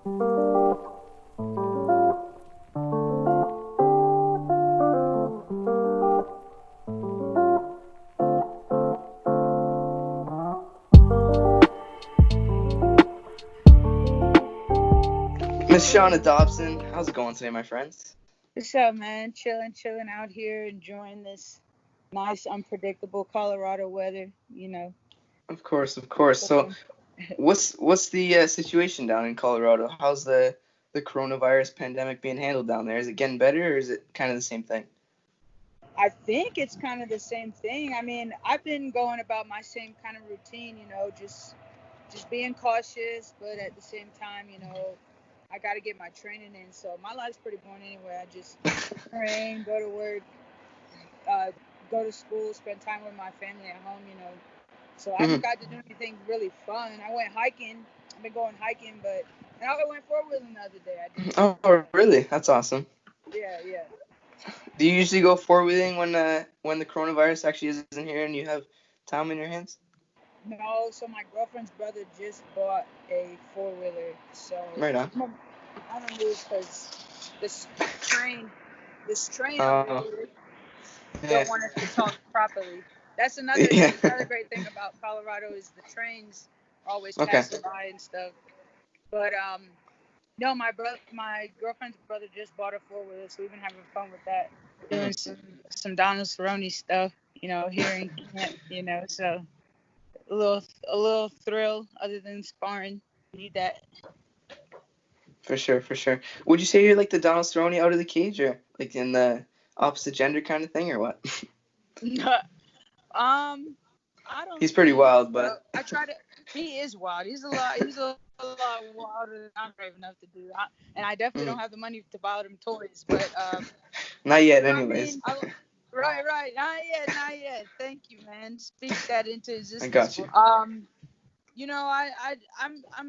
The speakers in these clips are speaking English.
Miss Shana Dobson, how's it going today, my friends? What's up, man? Chilling out here, enjoying this nice, unpredictable Colorado weather. Of course, of course. So, what's the situation down in Colorado? How's the coronavirus pandemic being handled down there? Is it getting better, or is it kind of the same thing? I think it's kind of the same thing. I mean, I've been going about my same kind of routine, just being cautious, but at the same time, I got to get my training in. So my life's pretty boring anyway. I just train, go to work, uh, go to school, spend time with my family at home. So I haven't got to do anything really fun. I went hiking. I've been going hiking, and I went four-wheeling the other day. I did too. Oh, really? That's awesome. Yeah. Do you usually go four-wheeling when the coronavirus actually isn't here and you have time in your hands? No, so my girlfriend's brother just bought a four-wheeler. So Right on. I don't move because this train, over Oh, here don't yeah. want us to talk properly. That's another Yeah. great thing about Colorado is the trains are always Okay. passing by and stuff. But no, my girlfriend's brother just bought a four-wheeler, so we've been having fun with that, doing some Donald Cerrone stuff, here in camp, so a little thrill other than sparring. Need that. For sure, for sure. Would you say you're like the Donald Cerrone out of the cage, or like in the opposite gender kind of thing, or what? I don't He's pretty think wild, so. but I try to. He is wild. He's a lot wilder than I'm brave enough to do. And I definitely don't have the money to buy them toys. But not yet, I anyways. mean, right. Not yet. Thank you, man. Speak that into I existence. got you. I'm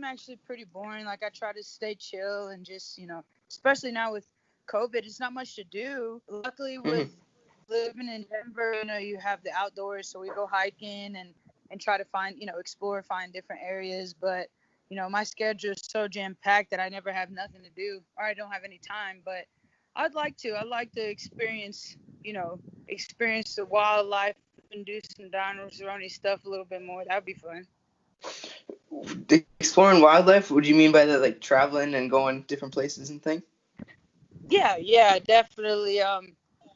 actually pretty boring. Like I try to stay chill and just, especially now with COVID, it's not much to do. Luckily with living in Denver, you have the outdoors, so we go hiking and try to find, explore, find different areas. But, my schedule is so jam packed that I never have nothing to do or I don't have any time. But I'd like to experience, experience the wildlife and do some Donald Cerrone stuff a little bit more. That'd be fun. Exploring wildlife, what do you mean by that? Like traveling and going different places and things? Yeah, definitely.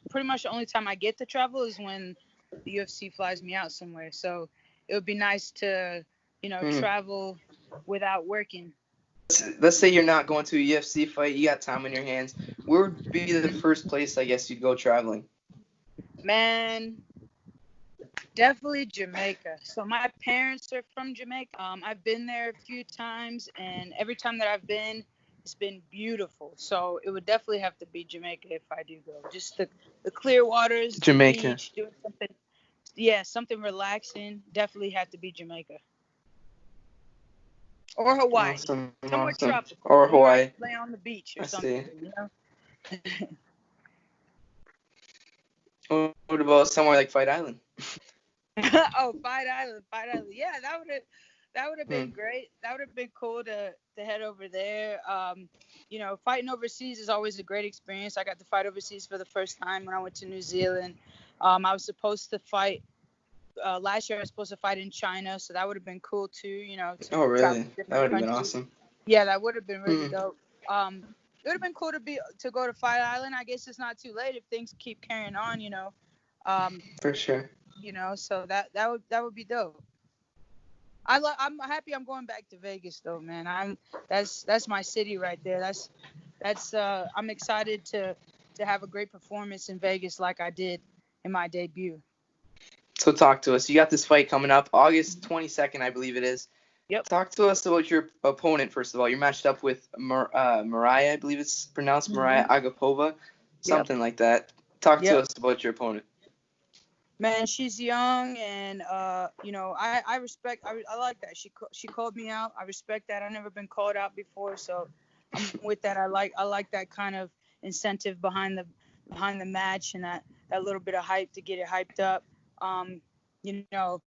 Pretty much the only time I get to travel is when the UFC flies me out somewhere. So it would be nice to, travel without working. Let's say you're not going to a UFC fight, you got time on your hands. Where would be the first place, I guess, you'd go traveling? Man, definitely Jamaica. So my parents are from Jamaica. I've been there a few times, and every time that I've been, it's been beautiful. So it would definitely have to be Jamaica if I do go. Just the clear waters, the Jamaica. beach, doing something. Yeah, something relaxing. Definitely have to be Jamaica or Hawaii. Awesome, Somewhere awesome. tropical. Or Somewhere I Hawaii. can lay on the beach or I something. see. What about somewhere like Fight Island? Oh, Fight Island. Yeah, that would have been great. That would have been cool to head over there. Fighting overseas is always a great experience. I got to fight overseas for the first time when I went to New Zealand. I was supposed to fight last year. I was supposed to fight in China, so that would have been cool too. To Oh, travel really? to That different would have been countries. awesome. Yeah, that would have been really dope. It would have been cool to go to Fight Island. I guess it's not too late if things keep carrying on. For sure. So that would be dope. I'm happy I'm going back to Vegas though, man. That's my city right there. That's I'm excited to have a great performance in Vegas like I did in my debut. So talk to us. You got this fight coming up August 22nd, I believe it is. Yep. Talk to us about your opponent, first of all. You're matched up with Mariah, I believe it's pronounced, Mariah Agapova, something like that. Talk to Yep. us about your opponent. Man, she's young, and I respect. I like that. She called me out. I respect that. I've never been called out before, so I'm with that. I like that kind of incentive behind the match and that little bit of hype to get it hyped up. You know,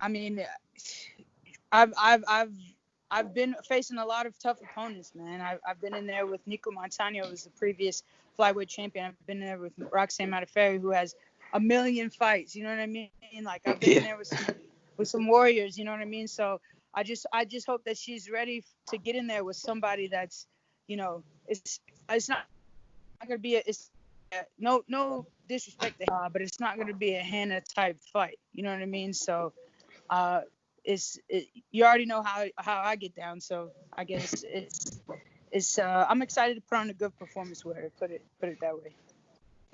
I mean, I've been facing a lot of tough opponents, man. I've been in there with Nico Montano, who's the previous flyweight champion. I've been in there with Roxanne Modafferi, who has a million fights. You know what I mean? Like I've been in Yeah. there with some warriors. You know what I mean? So I just hope that she's ready to get in there with somebody that's, it's not gonna be no disrespect to but it's not gonna be a Hannah type fight. You know what I mean? So uh, you already know how I get down, so I guess it's I'm excited to put on a good performance with her. Put it that way.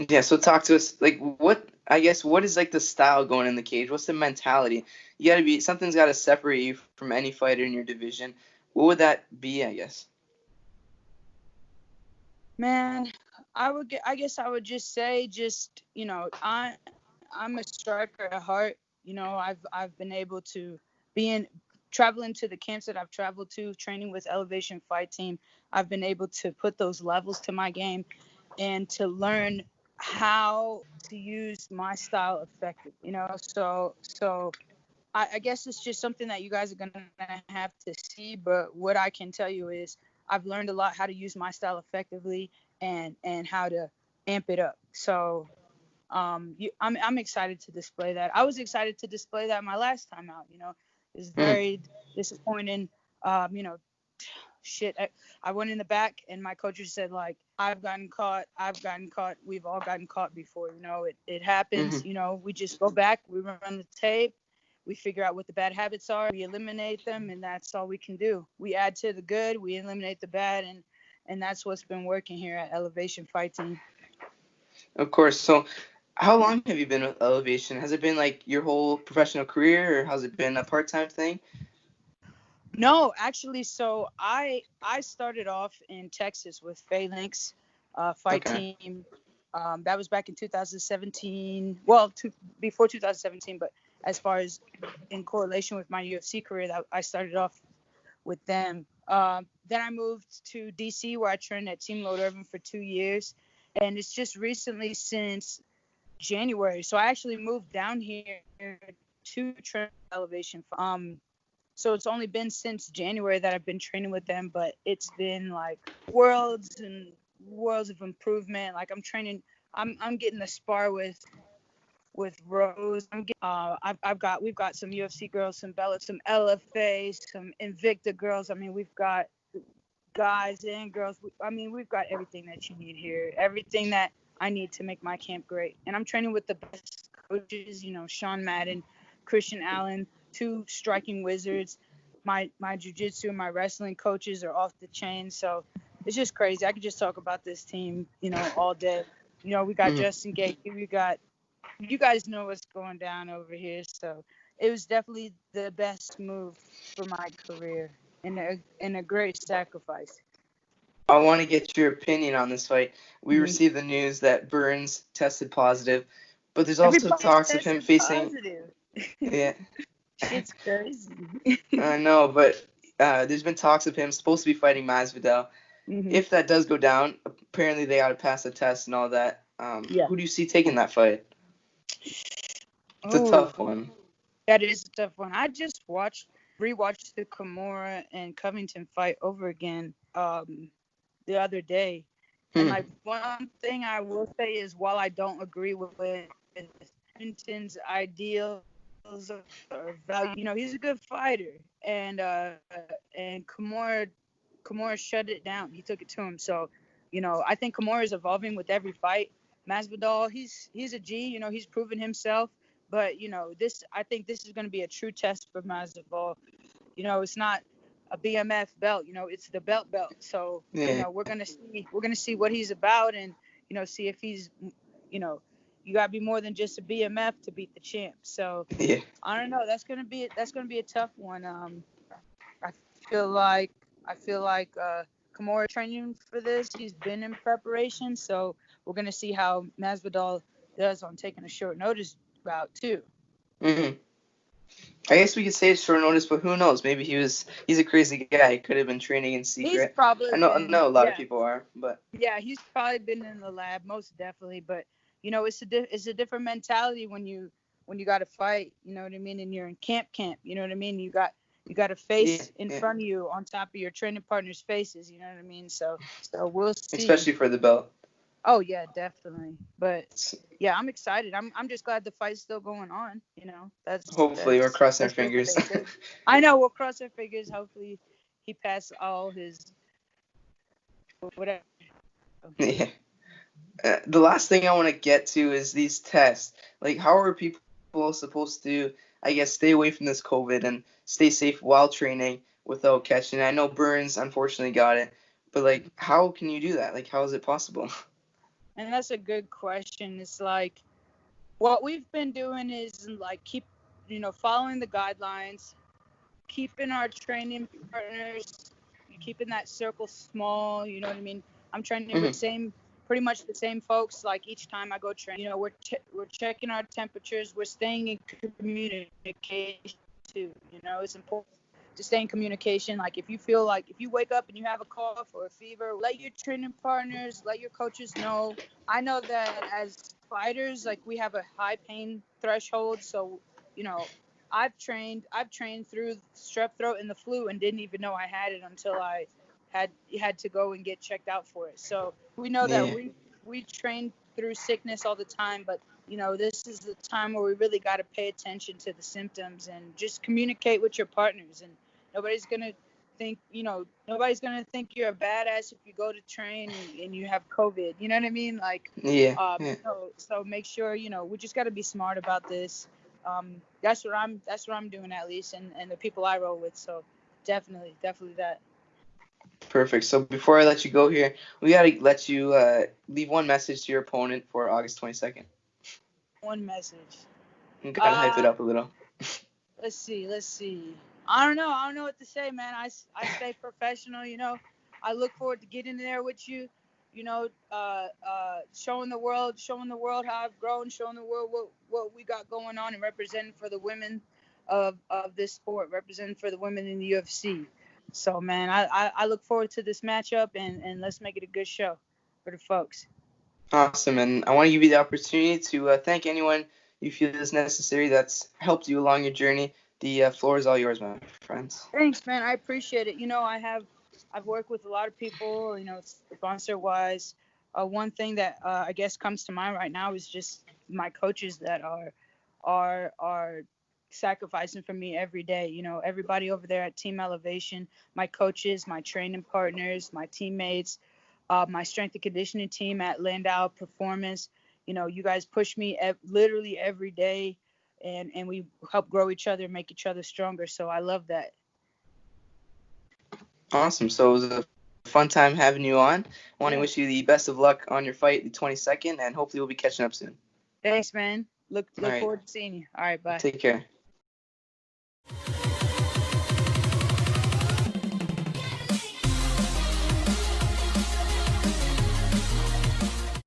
Yeah, so talk to us. Like, what is like the style going in the cage? What's the mentality? You gotta be, something's gotta separate you from any fighter in your division. What would that be, I guess? Man, I guess I would just say I'm a striker at heart. I've been able to be in traveling to the camps that I've traveled to, training with Elevation Fight Team. I've been able to put those levels to my game and to learn how to use my style effectively. So I guess it's just something that you guys are gonna have to see. But what I can tell you is I've learned a lot how to use my style effectively and how to amp it up. So I'm excited to display that. I was excited to display that my last time out. It's Mm. very disappointing. Um, you know, shit. I went in the back and my coach just said like, I've gotten caught. We've all gotten caught before. It happens. Hmm. We just go back, we run the tape, we figure out what the bad habits are, we eliminate them, and that's all we can do. We add to the good, we eliminate the bad, and that's what's been working here at Elevation Fight Team. Of course. So, how long have you been with Elevation? Has it been like your whole professional career, or has it been a part-time thing? No, actually, so I started off in Texas with Phalanx Fight Okay. Team. That was back in 2017. Well, before 2017, but as far as in correlation with my UFC career, that I started off with them. Then I moved to DC where I trained at Team Lord Irvin for 2 years, and it's just recently since January. So I actually moved down here to train Elevation. So it's only been since January that I've been training with them, but it's been like worlds and worlds of improvement. Like I'm getting to spar with Rose. We've got some UFC girls, some Bella, some LFA, some Invicta girls. I mean, we've got guys and girls. We've got everything that you need here. Everything that I need to make my camp great. And I'm training with the best coaches. Sean Madden, Christian Allen, two striking wizards. My jiu-jitsu and my wrestling coaches are off the chain. So it's just crazy. I could just talk about this team, all day. We got Hmm. Justin Gate. We got you guys know what's going down over here. So it was definitely the best move for my career and a great sacrifice. I want to get your opinion on this fight. We Mm-hmm. received the news that Burns tested positive, but there's also Everybody's talks of him tested facing. positive. Yeah, Shit's crazy. I know, but there's been talks of him supposed to be fighting Masvidal. Hmm. If that does go down, apparently they got to pass the test and all that. Yeah. Who do you see taking that fight? It's a Oh, tough one. that is a tough one. I just rewatched the Kimura and Covington fight over again the other day. And Hmm. like one thing I will say is while I don't agree with Covington's ideals or value, he's a good fighter. And Kimura shut it down. He took it to him. So, I think Kimura is evolving with every fight. Masvidal, he's a G. He's proven himself. But I think this is going to be a true test for Masvidal. It's not a BMF belt. It's the belt. So Yeah. we're gonna see what he's about, and see if he's you know you gotta be more than just a BMF to beat the champ. So Yeah. I don't know. That's gonna be a tough one. I feel like Kimura training for this. He's been in preparation, so we're gonna see how Masvidal does on taking a short notice route too. Hmm. I guess we could say it's short notice, but who knows? Maybe he's a crazy guy. He could have been training in He's secret. probably I been, know a lot of yeah, people are, but yeah, he's probably been in the lab, most definitely. But it's a different mentality when you when you got to fight, you know what I mean, and you're in camp, you know what I mean. You got a face in front of you on top of your training partners' faces, you know what I mean. So we'll see. Especially for the belt. Oh yeah, definitely. But yeah, I'm excited. I'm just glad the fight's still going on. You know, Hopefully, we're crossing our really fingers. I know we'll cross our fingers. Hopefully, he passes all his whatever. Yeah. The last thing I want to get to is these tests. Like, how are people supposed to, I guess, stay away from this COVID and stay safe while training without catching it? I know Burns unfortunately got it, but like, how can you do that? Like, how is it possible? And that's a good question. It's like what we've been doing is like following the guidelines, keeping our training partners, keeping that circle small. You know what I mean? I'm training with pretty much the same folks. Like each time I go train, you know, we're checking our temperatures. We're staying in communication too. You know, it's important to stay in communication. Like if you wake up and you have a cough or a fever, let your training partners, let your coaches know. I know that as fighters, like we have a high pain threshold, so you know I've trained through strep throat and the flu and didn't even know I had it until I had to go and get checked out for it. So we know that we train through sickness all the time, but you know, this is the time where we really got to pay attention to the symptoms and just communicate with your partners. And nobody's gonna nobody's gonna think you're a badass if you go to train and you have COVID. You know what I mean? Like, so make sure we just got to be smart about this. That's what I'm doing at least, and the people I roll with. So definitely that. Perfect. So before I let you go here, we gotta let you leave one message to your opponent for August 22nd. One message. You gotta hype it up a little. Let's see. I don't know what to say, man. I stay professional. I look forward to getting there with you. Showing the world how I've grown, showing the world what we got going on, and representing for the women of this sport, representing for the women in the UFC. So, man, I look forward to this matchup, and let's make it a good show for the folks. Awesome, and I want to give you the opportunity to thank anyone you feel is necessary that's helped you along your journey. The floor is all yours, my friends. Thanks, man. I appreciate it. I've worked with a lot of people, sponsor wise. One thing that I guess comes to mind right now is just my coaches that are sacrificing for me every day. Everybody over there at Team Elevation, my coaches, my training partners, my teammates, my strength and conditioning team at Landau Performance. You guys push me literally every day, and we help grow each other, make each other stronger. So I love that. Awesome. So it was a fun time having you on. I want to wish you the best of luck on your fight, the 22nd, and hopefully we'll be catching up soon. Thanks, man. Look forward to seeing you. All right, bye. Take care.